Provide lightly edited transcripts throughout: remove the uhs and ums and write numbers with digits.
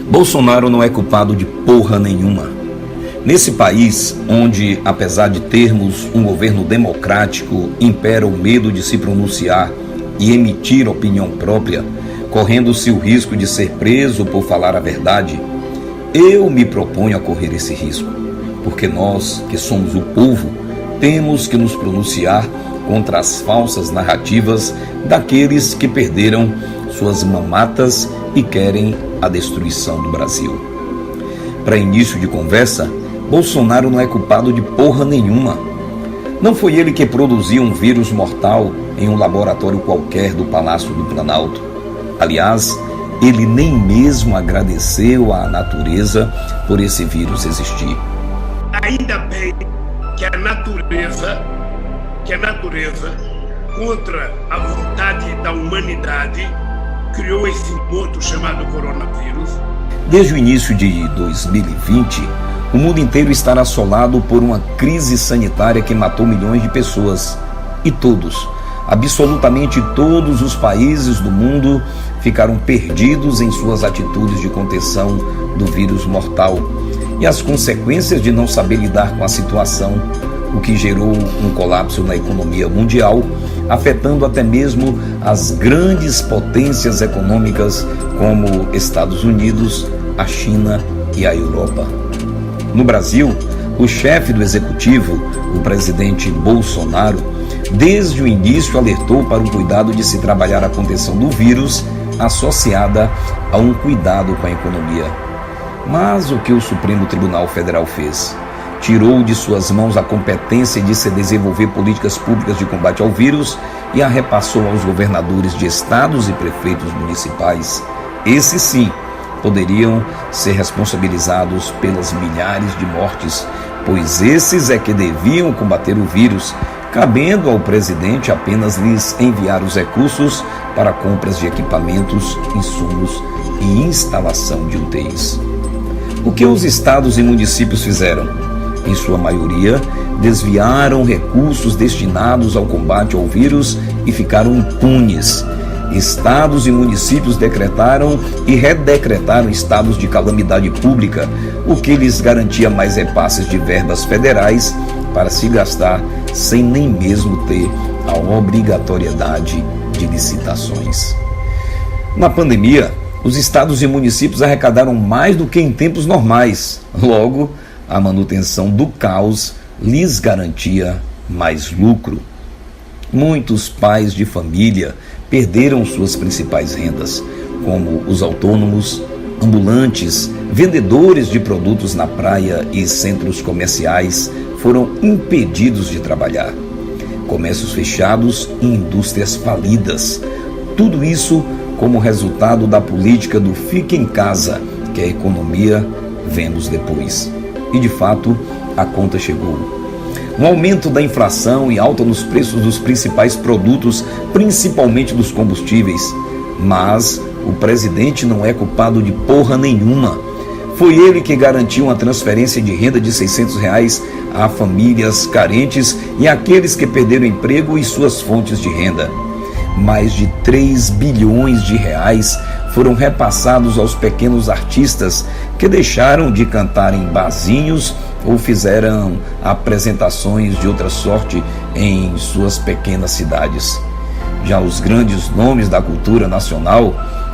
Bolsonaro não é culpado de porra nenhuma. Nesse país, onde, apesar de termos um governo democrático, impera o medo de se pronunciar e emitir opinião própria, correndo-se o risco de ser preso por falar a verdade, eu me proponho a correr esse risco, porque nós, que somos o povo, temos que nos pronunciar contra as falsas narrativas daqueles que perderam suas mamatas e querem a destruição do Brasil. Para início de conversa, Bolsonaro não é culpado de porra nenhuma. Não foi ele que produziu um vírus mortal em um laboratório qualquer do Palácio do Planalto. Aliás, ele nem mesmo agradeceu à natureza por esse vírus existir. Ainda bem que a natureza, contra a vontade da humanidade, criou esse monstro chamado coronavírus. Desde o início de 2020, o mundo inteiro está assolado por uma crise sanitária que matou milhões de pessoas. E todos, absolutamente todos os países do mundo ficaram perdidos em suas atitudes de contenção do vírus mortal e as consequências de não saber lidar com a situação, o que gerou um colapso na economia mundial, afetando até mesmo as grandes potências econômicas como Estados Unidos, a China e a Europa. No Brasil, o chefe do executivo, o presidente Bolsonaro, desde o início alertou para o cuidado de se trabalhar a contenção do vírus associada a um cuidado com a economia. Mas o que o Supremo Tribunal Federal fez? Tirou de suas mãos a competência de se desenvolver políticas públicas de combate ao vírus e a repassou aos governadores de estados e prefeitos municipais. Esses sim poderiam ser responsabilizados pelas milhares de mortes, pois esses é que deviam combater o vírus, cabendo ao presidente apenas lhes enviar os recursos para compras de equipamentos, insumos e instalação de UTIs. O que os estados e municípios fizeram? Em sua maioria, desviaram recursos destinados ao combate ao vírus e ficaram impunes. Estados e municípios decretaram e redecretaram estados de calamidade pública, o que lhes garantia mais repasses de verbas federais para se gastar sem nem mesmo ter a obrigatoriedade de licitações. Na pandemia, os estados e municípios arrecadaram mais do que em tempos normais. Logo, a manutenção do caos lhes garantia mais lucro. Muitos pais de família perderam suas principais rendas, como os autônomos, ambulantes, vendedores de produtos na praia e centros comerciais foram impedidos de trabalhar. Comércios fechados e indústrias falidas. Tudo isso como resultado da política do fique em casa, que a economia vemos depois. E de fato, a conta chegou. Um aumento da inflação e alta nos preços dos principais produtos, principalmente dos combustíveis. Mas o presidente não é culpado de porra nenhuma. Foi ele que garantiu uma transferência de renda de R$600 a famílias carentes e àqueles que perderam emprego e suas fontes de renda. Mais de 3 bilhões de reais foram repassados aos pequenos artistas que deixaram de cantar em barzinhos ou fizeram apresentações de outra sorte em suas pequenas cidades. Já os grandes nomes da cultura nacional,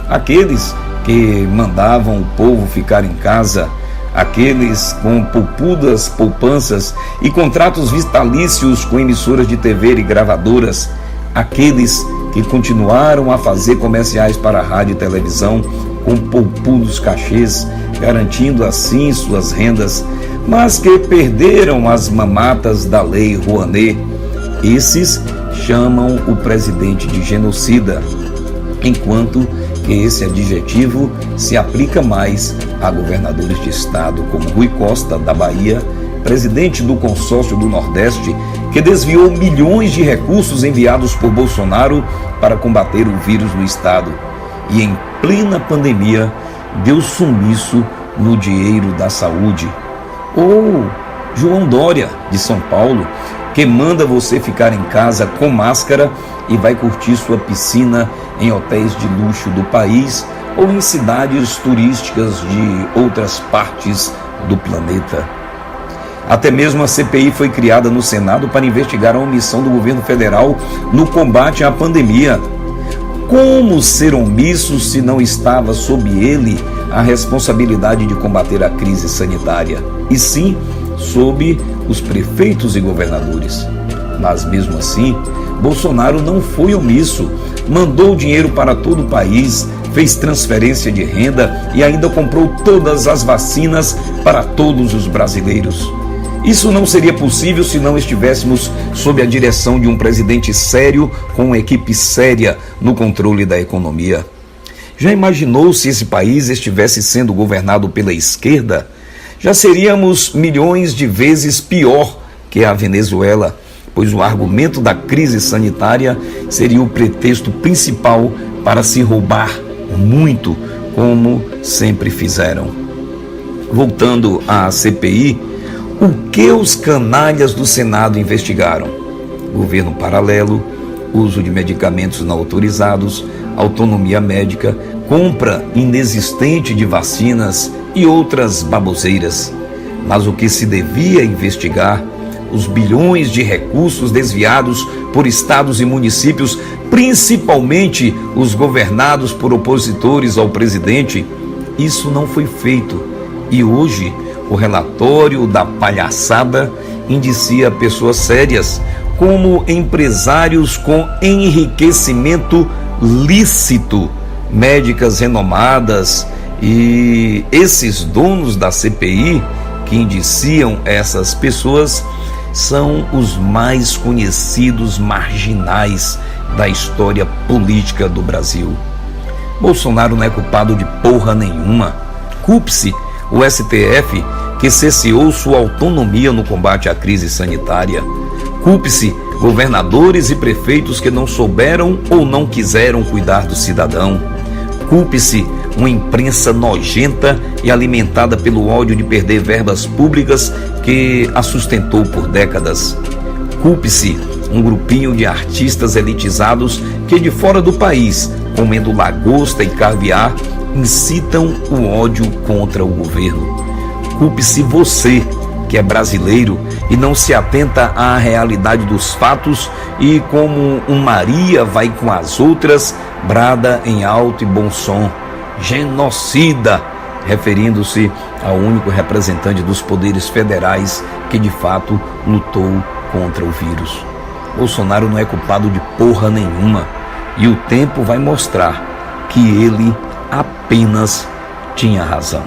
aqueles que mandavam o povo ficar em casa, aqueles com poupudas poupanças e contratos vitalícios com emissoras de TV e gravadoras, aqueles que continuaram a fazer comerciais para a rádio e televisão com poupudos cachês, garantindo assim suas rendas, mas que perderam as mamatas da Lei Rouanet. Esses chamam o presidente de genocida, enquanto que esse adjetivo se aplica mais a governadores de estado como Rui Costa, da Bahia, presidente do consórcio do Nordeste, que desviou milhões de recursos enviados por Bolsonaro para combater o vírus no estado e, em plena pandemia, deu sumiço no dinheiro da saúde. Ou João Dória, de São Paulo, que manda você ficar em casa com máscara e vai curtir sua piscina em hotéis de luxo do país, ou em cidades turísticas de outras partes do planeta. Até mesmo a CPI foi criada no Senado para investigar a omissão do governo federal no combate à pandemia. Como ser omisso se não estava sob ele a responsabilidade de combater a crise sanitária, e sim sob os prefeitos e governadores? Mas mesmo assim, Bolsonaro não foi omisso, mandou dinheiro para todo o país, fez transferência de renda e ainda comprou todas as vacinas para todos os brasileiros. Isso não seria possível se não estivéssemos sob a direção de um presidente sério, com uma equipe séria no controle da economia. Já imaginou se esse país estivesse sendo governado pela esquerda? Já seríamos milhões de vezes pior que a Venezuela, pois o argumento da crise sanitária seria o pretexto principal para se roubar muito, como sempre fizeram. Voltando à CPI, o que os canalhas do Senado investigaram? Governo paralelo, uso de medicamentos não autorizados, autonomia médica, compra inexistente de vacinas e outras baboseiras. Mas o que se devia investigar, os bilhões de recursos desviados por estados e municípios, principalmente os governados por opositores ao presidente, isso não foi feito. E hoje, o relatório da palhaçada indicia pessoas sérias, como empresários com enriquecimento lícito, médicas renomadas, e esses donos da CPI que indiciam essas pessoas são os mais conhecidos marginais da história política do Brasil. Bolsonaro não é culpado de porra nenhuma. Culpe-se o STF, que cesseou sua autonomia no combate à crise sanitária. Culpe-se governadores e prefeitos que não souberam ou não quiseram cuidar do cidadão. Culpe-se uma imprensa nojenta e alimentada pelo ódio de perder verbas públicas que a sustentou por décadas. Culpe-se um grupinho de artistas elitizados que de fora do país, comendo lagosta e caviar, incitam o ódio contra o governo. Culpe-se você, que é brasileiro e não se atenta à realidade dos fatos e, como um Maria vai com as outras, brada em alto e bom som: genocida, referindo-se ao único representante dos poderes federais que de fato lutou contra o vírus. Bolsonaro não é culpado de porra nenhuma, e o tempo vai mostrar que ele apenas tinha razão.